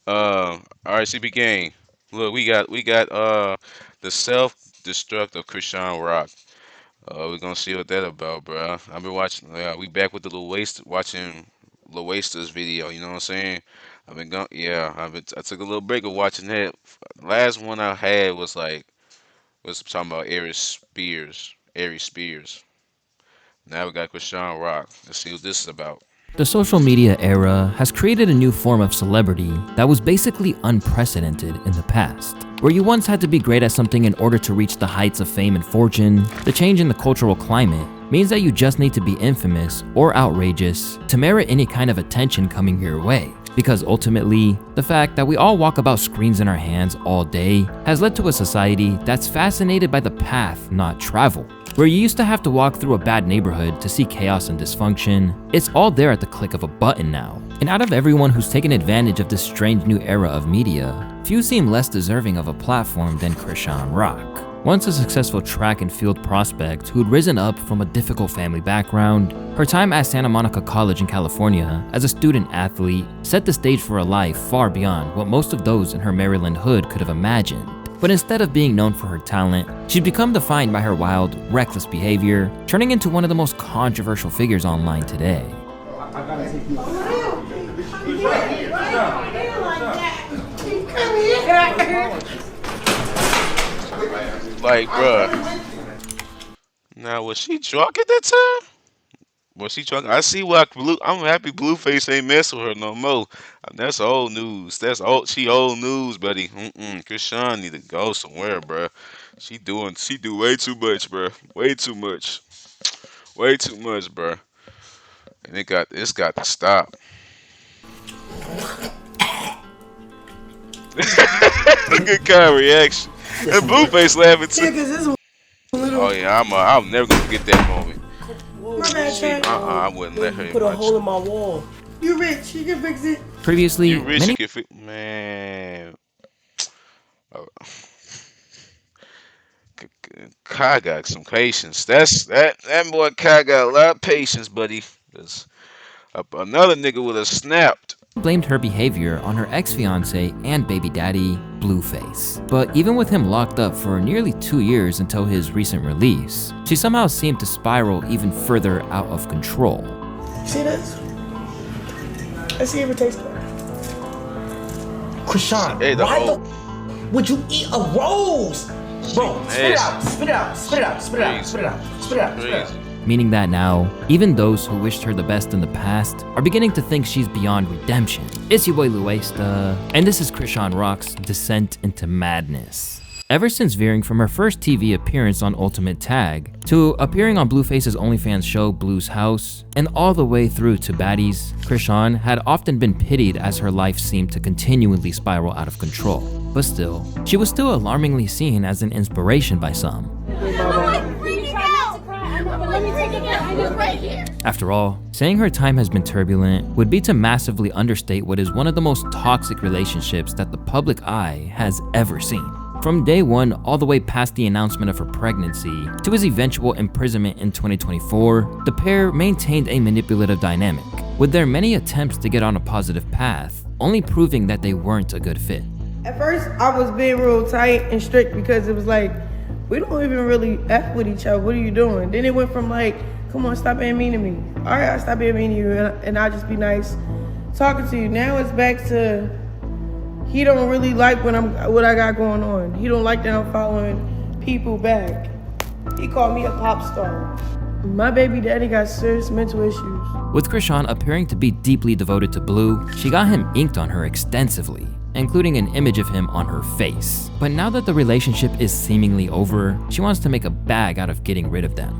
All right, CP gang. Look, we got the self-destruct of Chrisean Rock. We're gonna see what that about, bro. I've been watching. We back with the little waste watching Lil Waster's video. You know what I'm saying? I've been going. Yeah, I took a little break of watching that. Last one I had was talking about Aries Spears. Aries Spears. Now we got Chrisean Rock. Let's see what this is about. The social media era has created a new form of celebrity that was basically unprecedented in the past. Where you once had to be great at something in order to reach the heights of fame and fortune, the change in the cultural climate means that you just need to be infamous or outrageous to merit any kind of attention coming your way. Because ultimately, the fact that we all walk about screens in our hands all day has led to a society that's fascinated by the path not traveled. Where you used to have to walk through a bad neighborhood to see chaos and dysfunction, it's all there at the click of a button now. And out of everyone who's taken advantage of this strange new era of media, few seem less deserving of a platform than Chrisean Rock. Once a successful track and field prospect who'd risen up from a difficult family background, her time at Santa Monica College in California as a student athlete set the stage for a life far beyond what most of those in her Maryland hood could have imagined. But instead of being known for her talent, she'd become defined by her wild, reckless behavior, turning into one of the most controversial figures online today. Like, bruh. Now, was she drunk at that time? Was she drunk? I see why Blue. I'm happy Blueface ain't messing with her no more. That's old news. That's old. She old news, buddy. Chrisean need to go somewhere, bruh. She do way too much, bruh. Way too much. Way too much, bruh. And it's got to stop. Good kind of reaction. And Blueface laughing Yeah, too. cause this is a little. Oh yeah, I'm never gonna forget that moment. My bad, Chad. I wouldn't let her in Put a my hole in my wall. You rich, you can fix it. Previously, You rich, you many can fit, man. uh, Kai got some patience. That boy Kai got a lot of patience, buddy. There's another nigga would have snapped. blamed her behavior on her ex-fiance and baby daddy, Blueface. But even with him locked up for nearly 2 years until his recent release, she somehow seemed to spiral even further out of control. See this? Let's see if it tastes good. Chrisean, Hey, the why whole the would you eat a rose? Bro, spit it out, spit it out, spit it out, spit it out, spit it out, spit it out, spit it out. crazy. Meaning that now, even those who wished her the best in the past are beginning to think she's beyond redemption. It's your boy Luesta, and this is Chrisean Rock's descent into madness. Ever since veering from her first TV appearance on Ultimate Tag, to appearing on Blueface's OnlyFans show Blue's House, and all the way through to Baddies, Chrisean had often been pitied as her life seemed to continually spiral out of control. But still, she was still alarmingly seen as an inspiration by some. After all, saying her time has been turbulent would be to massively understate what is one of the most toxic relationships that the public eye has ever seen. From day one all the way past the announcement of her pregnancy to his eventual imprisonment in 2024, the pair maintained a manipulative dynamic, with their many attempts to get on a positive path only proving that they weren't a good fit. At first, I was being real tight and strict because it was like, we don't even really F with each other. What are you doing? Then it went from like, come on, stop being mean to me. All right, I'll stop being mean to you and I'll just be nice talking to you. Now it's back to, he don't really like what I got going on. He don't like that I'm following people back. He called me a pop star. My baby daddy got serious mental issues. With Chrisean appearing to be deeply devoted to Blue, she got him inked on her extensively, including an image of him on her face. But now that the relationship is seemingly over, she wants to make a bag out of getting rid of them.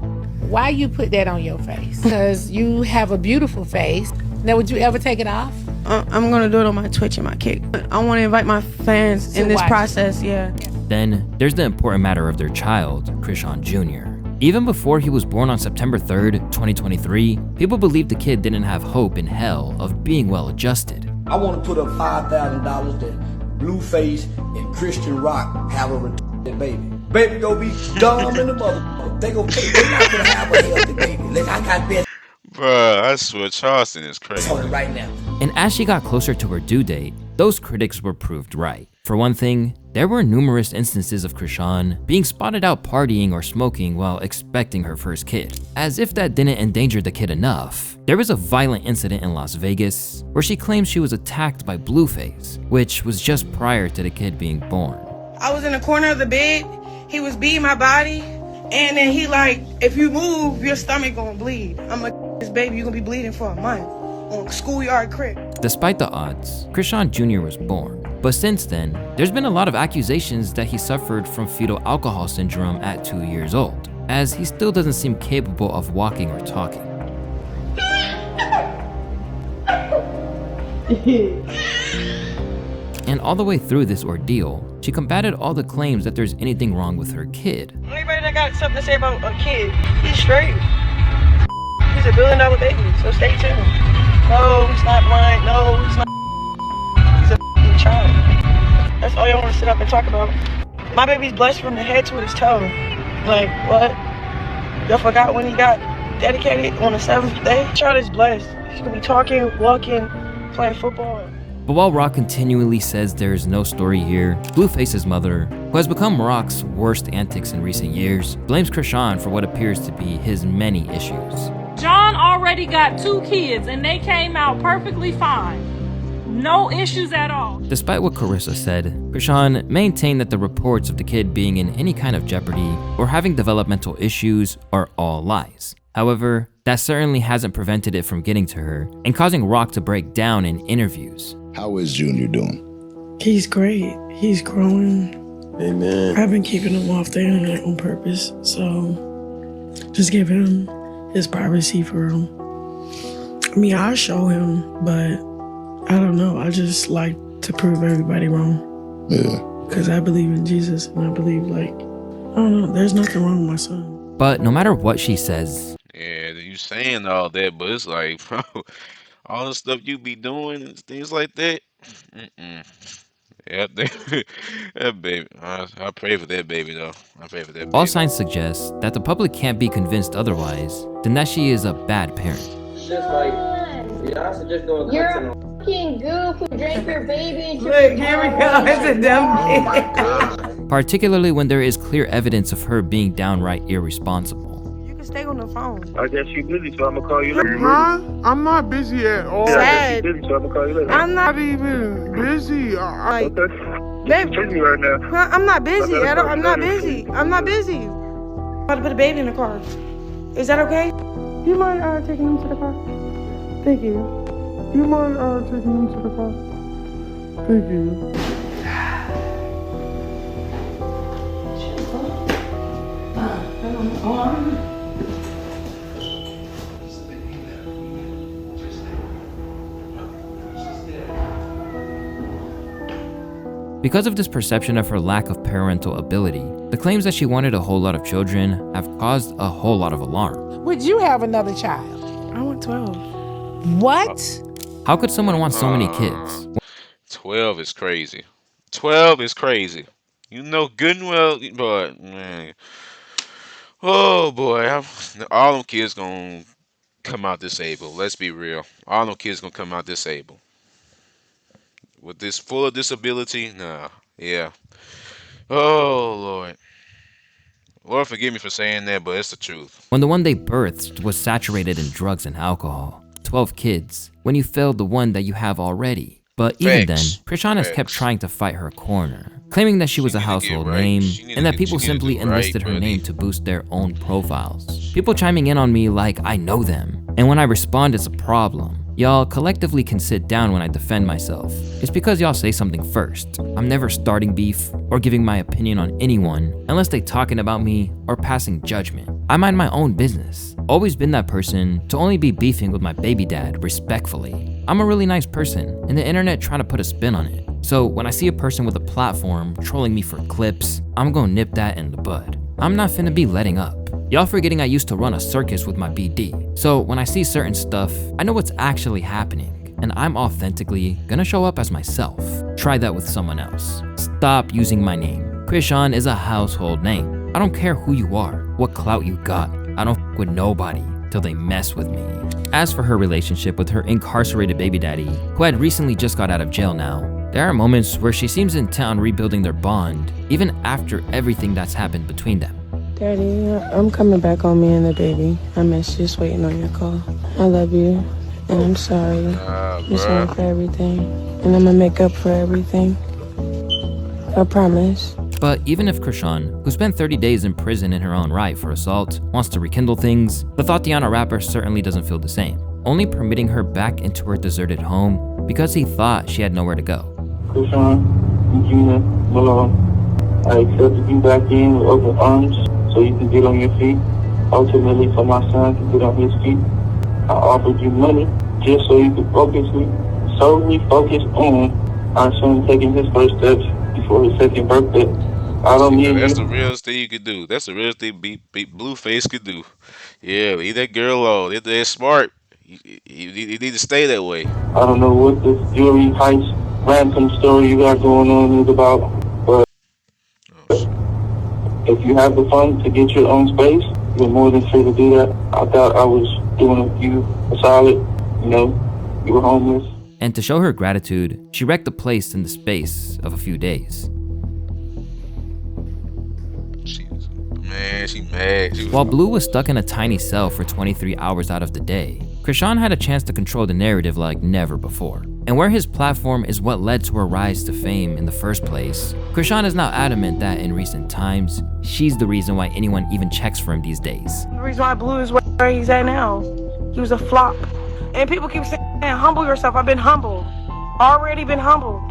Why you put that on your face? Because you have a beautiful face. Now, would you ever take it off? I'm gonna do it on my Twitch and my Kick. I wanna invite my fans in this watch. process, yeah. Then, there's the important matter of their child, Chrisean Jr. Even before he was born on September 3rd, 2023, people believed the kid didn't have hope in hell of being well adjusted. I want to put up $5,000 that Blueface and Christian Rock have a retarded baby. Baby gonna be dumb in the mother. They not gonna have a healthy baby. Like I got that Bruh, I swear Charleston is crazy. on it right now. And as she got closer to her due date, those critics were proved right. For one thing, there were numerous instances of Chrisean being spotted out partying or smoking while expecting her first kid. As if that didn't endanger the kid enough, there was a violent incident in Las Vegas where she claims she was attacked by Blueface, which was just prior to the kid being born. I was in the corner of the bed. He was beating my body. And then he like, if you move, your stomach gonna bleed. I'm like, this baby, you gonna be bleeding for a month on schoolyard crib. Despite the odds, Chrisean Jr. was born. But since then, there's been a lot of accusations that he suffered from fetal alcohol syndrome at 2 years old, as he still doesn't seem capable of walking or talking. And all the way through this ordeal, she combated all the claims that there's anything wrong with her kid. Anybody that got something to say about a kid, he's straight. He's $1 billion baby, so stay tuned. No, he's not blind. No, he's not. He's a child. That's all y'all want to sit up and talk about. My baby's blessed from the head to his toe. Like, what? Y'all forgot when he got dedicated on the 7th day? Child is blessed. He's gonna be talking, walking, playing football. But while Rock continually says there's no story here, Blueface's mother, who has become Rock's worst antics in recent years, blames Chrisean for what appears to be his many issues. John already got 2 kids and they came out perfectly fine. No issues at all. Despite what Carissa said, Chrisean maintained that the reports of the kid being in any kind of jeopardy or having developmental issues are all lies. However, that certainly hasn't prevented it from getting to her and causing Rock to break down in interviews. How is Junior doing? He's great. He's growing. Amen. I've been keeping him off the internet on purpose, so just give him his privacy for him. I mean, I show him, but I don't know. I just like to prove everybody wrong. Yeah. Because I believe in Jesus, and I believe, like, I don't know, there's nothing wrong with my son. But no matter what she says, Yeah, you saying all that, but it's like, bro, all the stuff you be doing and things like that. Yeah, that baby. I pray for that baby though. I pray for that baby. all signs suggest that the public can't be convinced otherwise than that she is a bad parent. It's just like, y'all suggest doing You're content a fucking goof who drank your baby and Look, here we go. It's a dumb kid. Particularly when there is clear evidence of her being downright irresponsible. You can stay on the phone. I guess you busy, so I'm gonna call you later. Huh? I'm not busy at all. Yeah, I guess Sad. you busy, so I'm gonna call you later. I'm not, Not even busy. like, Okay. babe, Treat me right now. huh, I'm not busy. I'm not busy. I'm not busy. I'm about to put a baby in the car. Is that okay? Do you mind taking him to the car? Thank you. Do you mind taking him to the car? Thank you. Because of this perception of her lack of parental ability, the claims that she wanted a whole lot of children have caused a whole lot of alarm. Would you have another child? I want 12. What? How could someone want so many kids? 12 is crazy. 12 is crazy. You know good and well, but man, oh boy, all them kids gonna come out disabled. Let's be real. All them kids gonna come out disabled. With this full of disability, nah, yeah. Oh Lord, Lord forgive me for saying that, but it's the truth. When the one they birthed was saturated in drugs and alcohol, 12 kids, when you failed the one that you have already. But even then, Facts. Chrisean has kept Facts. trying to fight her corner, claiming that she was a need to get household right. name She need and to that get- people she need to simply do right, enlisted her buddy. name to boost their own profiles. People chiming in on me like I know them, and when I respond it's a problem. Y'all collectively can sit down when I defend myself. It's because y'all say something first. I'm never starting beef or giving my opinion on anyone unless they talking about me or passing judgment. I mind my own business. Always been that person to only be beefing with my baby dad respectfully. I'm a really nice person, and the internet trying to put a spin on it. So when I see a person with a platform trolling me for clips, I'm gonna nip that in the bud. I'm not finna be letting up. Y'all forgetting I used to run a circus with my BD. So when I see certain stuff, I know what's actually happening, and I'm authentically gonna show up as myself. Try that with someone else. Stop using my name. Chrisean is a household name. I don't care who you are, what clout you got. I don't f with nobody. till they mess with me. As for her relationship with her incarcerated baby daddy, who had recently just got out of jail now, there are moments where she seems intent on rebuilding their bond, even after everything that's happened between them. Daddy, I'm coming back on me and the baby. I'm just waiting on your call. I love you, and I'm sorry. I'm sorry for everything, and I'm gonna make up for everything. I promise. But even if Chrisean, who spent 30 days in prison in her own right for assault, wants to rekindle things, the Thotiana rapper certainly doesn't feel the same, only permitting her back into her deserted home because he thought she had nowhere to go. Chrisean, Gina, Malone, I accepted you back in with open arms so you can get on your feet. Ultimately, for my son to get on his feet, I offered you money just so you could solely focus on our son taking his first steps before his second birthday. I don't need That's you. the realest thing you could do. That's the realest thing Blueface could do. Yeah, leave that girl alone. If they're smart, you need to stay that way. I don't know what this jewelry heist ransom story you got going on is about, but Oh shit. if you have the funds to get your own space, you're more than free to do that. I thought I was doing you a solid. You know, you were homeless. And to show her gratitude, she wrecked the place in the space of a few days. She mad. While Blue was stuck in a tiny cell for 23 hours out of the day, Chrisean had a chance to control the narrative like never before. And where his platform is what led to her rise to fame in the first place, Chrisean is now adamant that in recent times, she's the reason why anyone even checks for him these days. The reason why Blue is where he's at now. He was a flop. And people keep saying, humble yourself. I've been humbled. Already been humbled.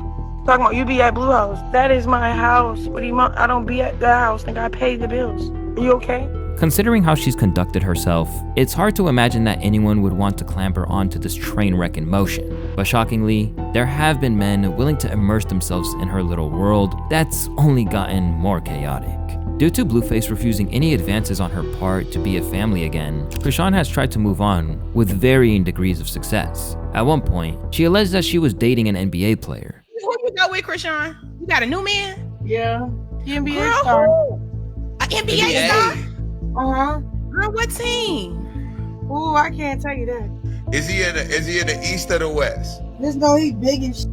Talking about you be at Blue House. That is my house. What do you want? I don't be at that house. Think I pay the bills. Are you okay? Considering how she's conducted herself, it's hard to imagine that anyone would want to clamber onto this train wreck in motion. But shockingly, there have been men willing to immerse themselves in her little world that's only gotten more chaotic. Due to Blueface refusing any advances on her part to be a family again, Chrisean has tried to move on with varying degrees of success. At one point, she alleged that she was dating an NBA player. Who you go with, Chrisean? You got a new man? Yeah. The NBA Girl, star. who? An NBA star? Uh-huh. Girl, what team? Ooh, I can't tell you that. Is he in the east or the west? Just know he big as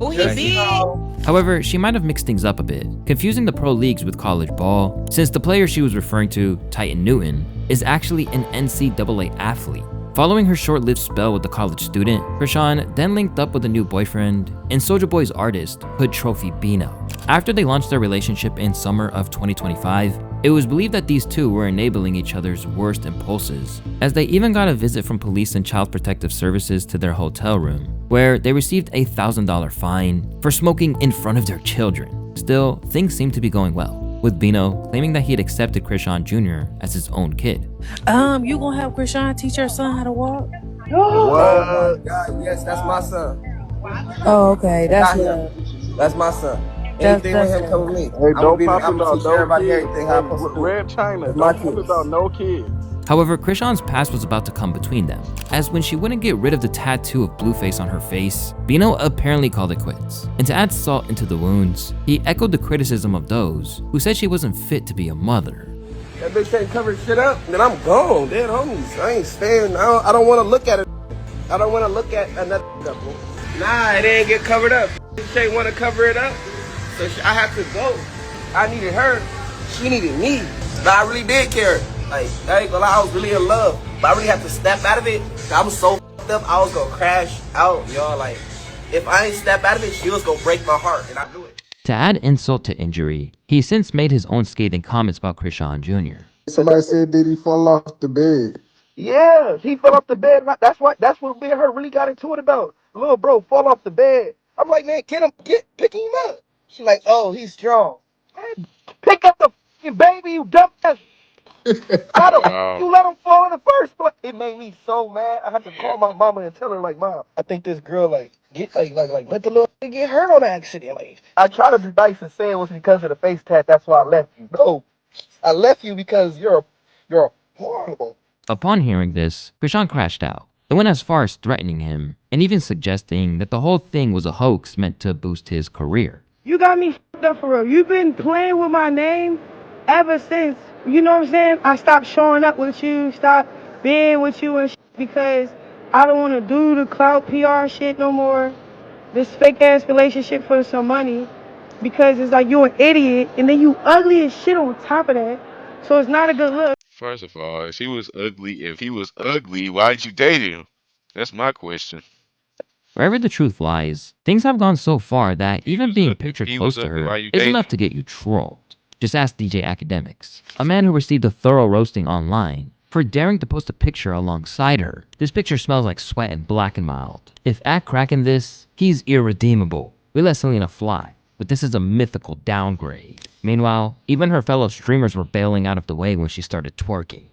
Oh, he big? However, she might have mixed things up a bit, confusing the pro leagues with college ball, since the player she was referring to, Titan Newton, is actually an NCAA athlete. Following her short-lived spell with the college student, Chrisean then linked up with a new boyfriend and Soulja Boy's artist, Hood Trophy Bino. After they launched their relationship in summer of 2025, it was believed that these two were enabling each other's worst impulses, as they even got a visit from police and child protective services to their hotel room, where they received a $1,000 fine for smoking in front of their children. Still, things seemed to be going well, with Bino claiming that he had accepted Chrisean Jr. as his own kid. You gonna have Chrisean teach your son how to walk? What? Oh my God, yes, that's my son. Oh, okay, that's That's my son. Anything with him come with me. Hey, don't pop I'm about gonna teach no everybody kids. everything how I'm supposed to do. Red China, With my don't pop kids. about no kids. However, Chrisean's past was about to come between them, as when she wouldn't get rid of the tattoo of Blueface on her face, Bino apparently called it quits. And to add salt into the wounds, he echoed the criticism of those who said she wasn't fit to be a mother. That bitch ain't covered shit up, then I'm gone. Dead homies. I ain't staying. I don't want to look at it. I don't want to look at another couple. Nah, it ain't get covered up. She ain't want to cover it up, so I had to go. I needed her. She needed me. But I really did care. Like, I ain't gonna lie, I was really in love. But I really had to step out of it. I was so fucked up, I was gonna crash out, y'all. Like, if I ain't step out of it, she was gonna break my heart, and I knew it. To add insult to injury, he since made his own scathing comments about Chrisean Jr. Somebody said, did he fall off the bed? Yeah, he fell off the bed. That's what me and her really got into it about. Little bro fall off the bed. I'm like, man, pick him up. She's like, oh, he's strong. Man, pick up the fucking baby, you dumbass. You let him fall in the first place. It made me so mad. I had to call my mama and tell her, like, Mom, I think this girl let the little thing get hurt on accident. Like, I tried to be nice and say it was because of the face tat. That's why I left you. No, I left you because you're horrible. Upon hearing this, Chrisean crashed out. It went as far as threatening him, and even suggesting that the whole thing was a hoax meant to boost his career. You got me f***ed up for real. You've been playing with my name ever since, you know what I'm saying? I stopped showing up with you, being with you and because I don't want to do the clout PR shit no more. This fake ass relationship for some money because it's like you an idiot and then you ugly as shit on top of that. So it's not a good look. First of all, if he was ugly, why'd you date him? That's my question. Wherever the truth lies, things have gone so far that even being If pictured he close was to ugly, her why you is dating enough him? to get you trolled. Just ask DJ Academics, a man who received a thorough roasting online for daring to post a picture alongside her. This picture smells like sweat and black and mild. If at cracking this, he's irredeemable. We let Selena fly, but this is a mythical downgrade. Meanwhile, even her fellow streamers were bailing out of the way when she started twerking.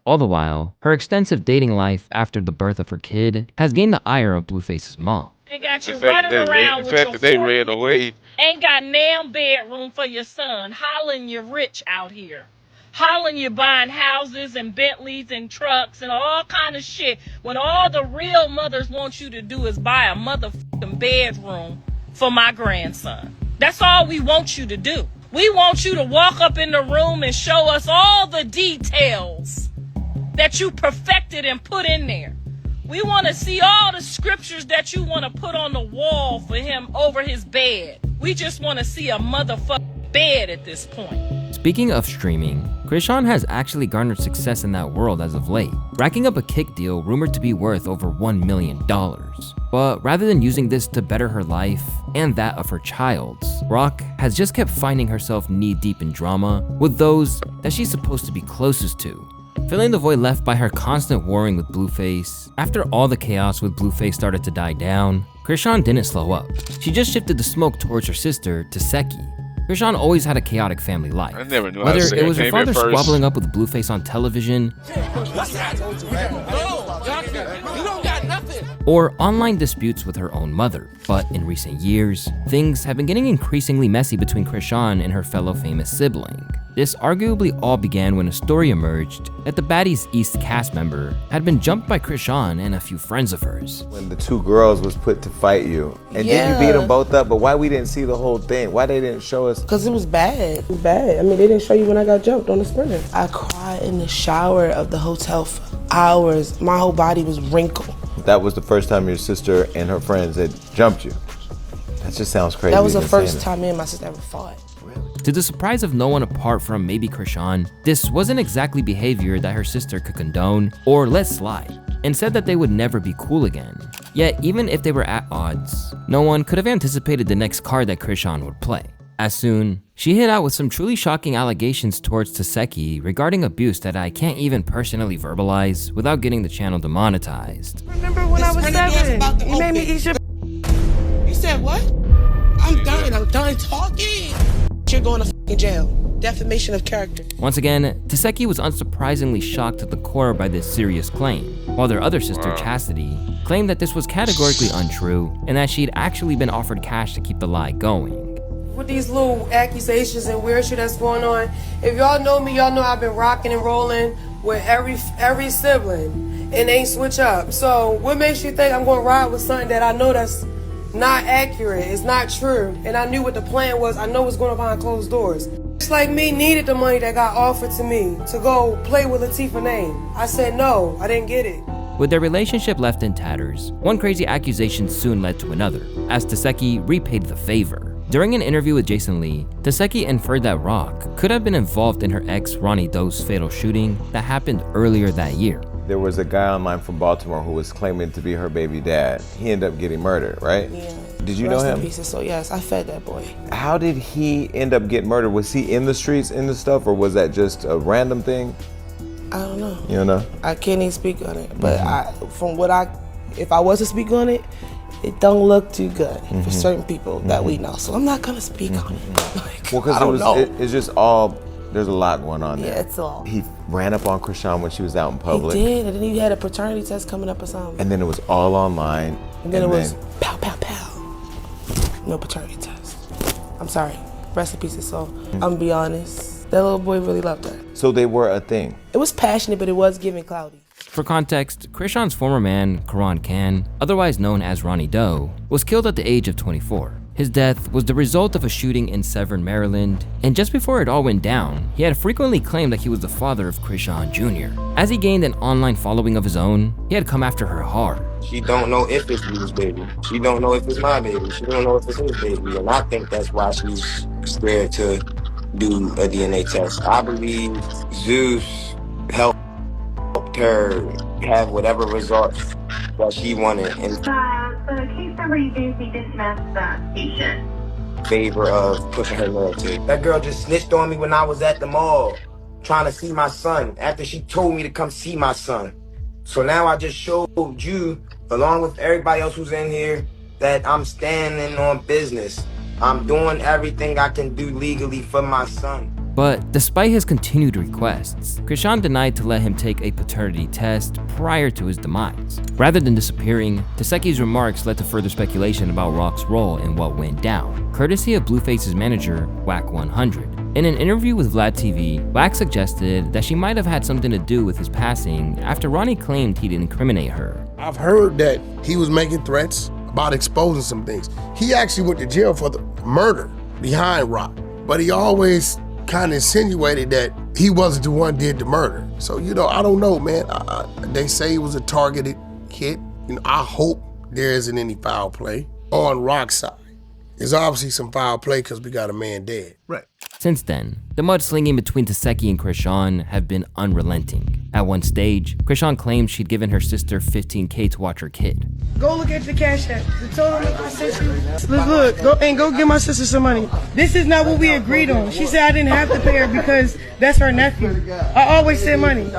All the while, her extensive dating life after the birth of her kid has gained the ire of Blueface's mom. They got The you fact running that they ran, around the with fact your that they fork. ran away. Ain't got damn bedroom for your son. Hollering you rich out here. Hollering you buying houses and Bentleys and trucks and all kind of shit. When all the real mothers want you to do is buy a motherfucking bedroom for my grandson. That's all we want you to do. We want you to walk up in the room and show us all the details that you perfected and put in there. We want to see all the scriptures that you want to put on the wall for him over his bed. We just want to see a motherfucking bed at this point. Speaking of streaming, Chrisean has actually garnered success in that world as of late, racking up a kick deal rumored to be worth over $1 million. But rather than using this to better her life and that of her child's, Rock has just kept finding herself knee-deep in drama with those that she's supposed to be closest to, filling the void left by her constant warring with Blueface. After all the chaos with Blueface started to die down, Chrisean didn't slow up. She just shifted the smoke towards her sister, Taseki. Chrisean always had a chaotic family life. I never knew how Whether to say it her was her name father at first. squabbling up with Blueface on television, or online disputes with her own mother. But in recent years, things have been getting increasingly messy between Chrisean and her fellow famous sibling. This arguably all began when a story emerged that the Baddies East cast member had been jumped by Chrisean and a few friends of hers. When the two girls was put to fight you, and then you beat them both up, but why we didn't see the whole thing? Why they didn't show us? Because it was bad. It was bad. I mean, they didn't show you when I got jumped on the sprinter. I cried in the shower of the hotel for hours. My whole body was wrinkled. That was the first time your sister and her friends had jumped you. That just sounds crazy. That was the even saying first it. time me and my sister ever fought. To the surprise of no one apart from maybe Chrisean, this wasn't exactly behavior that her sister could condone or let slide, and said that they would never be cool again. Yet, even if they were at odds, no one could have anticipated the next card that Chrisean would play. As soon, she hit out with some truly shocking allegations towards Taseki regarding abuse that I can't even personally verbalize without getting the channel demonetized. Remember when I was 7? You made me eat your. You said what? I'm done talking. You're going to fucking jail. Defamation of character. Once again, Taseki was unsurprisingly shocked to the core by this serious claim, while their other sister, Chastity, claimed that this was categorically untrue and that she'd actually been offered cash to keep the lie going. With these little accusations and weird shit that's going on, if y'all know me, y'all know I've been rocking and rolling with every sibling and ain't switch up. So what makes you think I'm going to ride with something that I know that's not accurate, it's not true, and I knew what the plan was, I know what's going on behind closed doors. Just like me needed the money that got offered to me to go play with Latifah's name. I said no, I didn't get it. With their relationship left in tatters, one crazy accusation soon led to another, as Taseki repaid the favor. During an interview with Jason Lee, Taseki inferred that Rock could have been involved in her ex Ronnie Doe's fatal shooting that happened earlier that year. There was a guy online from Baltimore who was claiming to be her baby dad. He ended up getting murdered, right? Yeah. Did you know him? Pieces. So yes, I fed that boy. How did he end up getting murdered? Was he in the streets, in the stuff, or was that just a random thing? I don't know. You don't know? I can't even speak on it. But if I was to speak on it, it don't look too good for certain people that we know. So I'm not gonna speak on it. Like, well, because it's just all. There's a lot going on there. Yeah, it's all. He ran up on Chrisean when she was out in public. He did, and then he had a paternity test coming up or something. And then it was all online. And then it was pow, pow, pow. No paternity test. I'm sorry. Rest in peace his soul. I'm gonna be honest. That little boy really loved her. So they were a thing. It was passionate, but it was giving cloudy. For context, Chrisean's former man, Karan Khan, otherwise known as Ronnie Doe, was killed at the age of 24. His death was the result of a shooting in Severn, Maryland, and just before it all went down, he had frequently claimed that he was the father of Chrisean Jr. As he gained an online following of his own, he had come after her hard. She don't know if it's Blue's baby. She don't know if it's my baby. She don't know if it's his baby. And I think that's why she's scared to do a DNA test. I believe Zeus helped her have whatever results that she wanted in The case number you gave me didn't match that patient. favor of pushing her narrative. That girl just snitched on me when I was at the mall trying to see my son after she told me to come see my son. So now I just showed you, along with everybody else who's in here, that I'm standing on business. I'm doing everything I can do legally for my son. But despite his continued requests, Chrisean denied to let him take a paternity test prior to his demise. Rather than disappearing, Taseki's remarks led to further speculation about Rock's role in what went down, courtesy of Blueface's manager, Whack 100. In an interview with Vlad TV, Whack suggested that she might have had something to do with his passing after Ronnie claimed he'd incriminate her. I've heard that he was making threats about exposing some things. He actually went to jail for the murder behind Rock, but he always kind of insinuated that he wasn't the one did the murder. So, I don't know, man. They say it was a targeted hit. I hope there isn't any foul play on Rock's side. There's obviously some foul play because we got a man dead. Right. Since then, the mudslinging between Taseki and Chrisean have been unrelenting. At one stage, Chrisean claimed she'd given her sister $15K to watch her kid. Go look at the cash app. The total I sent you. Go give my sister some money. This is not what we agreed on. She said I didn't have to pay her because that's her nephew. I always send money.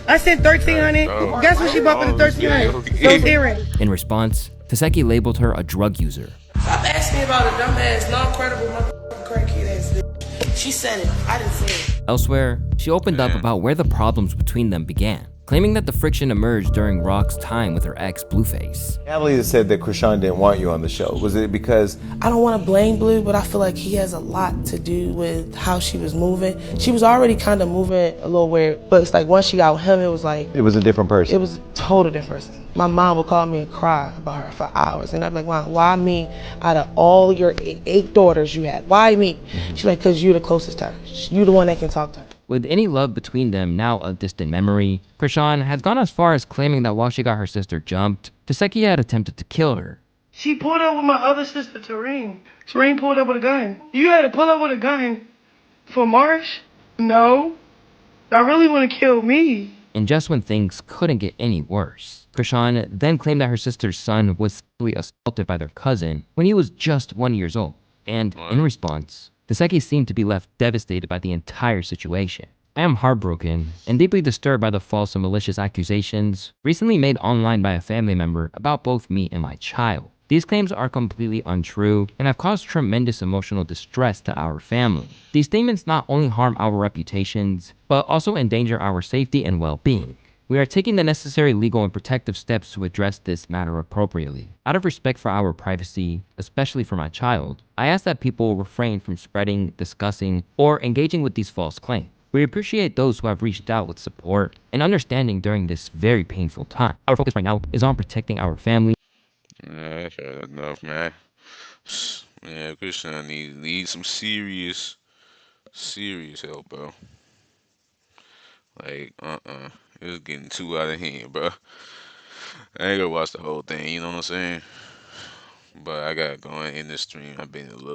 I sent $1,300. Guess what she bought for the $1,300? Those earrings. In response, Taseki labeled her a drug user. Stop asking me about a dumbass, non-credible motherfucking crackhead ass bitch. She said it. I didn't say it. Elsewhere, she opened up about where the problems between them began, claiming that the friction emerged during Rock's time with her ex, Blueface. Emily said that Chrisean didn't want you on the show. Was it because... I don't want to blame Blue, but I feel like he has a lot to do with how she was moving. She was already kind of moving a little weird, but it's like once she got with him, it was like... It was a different person. It was a total different person. My mom would call me and cry about her for hours. And I'd be like, Mom, why me out of all your eight daughters you had? Why me? She's like, because you're the closest to her. You're the one that can talk to her. With any love between them now a distant memory, Chrisean has gone as far as claiming that while she got her sister jumped, Taseki had attempted to kill her. She pulled up with my other sister, Tareen. Tareen pulled up with a gun. You had to pull up with a gun for Marsh? No. I really want to kill me. And just when things couldn't get any worse, Chrisean then claimed that her sister's son was sexually assaulted by their cousin when he was just 1 year old. And in response, Taseki seemed to be left devastated by the entire situation. I am heartbroken and deeply disturbed by the false and malicious accusations recently made online by a family member about both me and my child. These claims are completely untrue and have caused tremendous emotional distress to our family. These statements not only harm our reputations, but also endanger our safety and well-being. We are taking the necessary legal and protective steps to address this matter appropriately. Out of respect for our privacy, especially for my child, I ask that people refrain from spreading, discussing, or engaging with these false claims. We appreciate those who have reached out with support and understanding during this very painful time. Our focus right now is on protecting our family. Yeah, fair enough, man. Yeah, Chrisean needs some serious help, bro. Like, it's getting too out of hand, bro. I ain't gonna watch the whole thing, you know what I'm saying? But I gotta go in this stream. I've been a little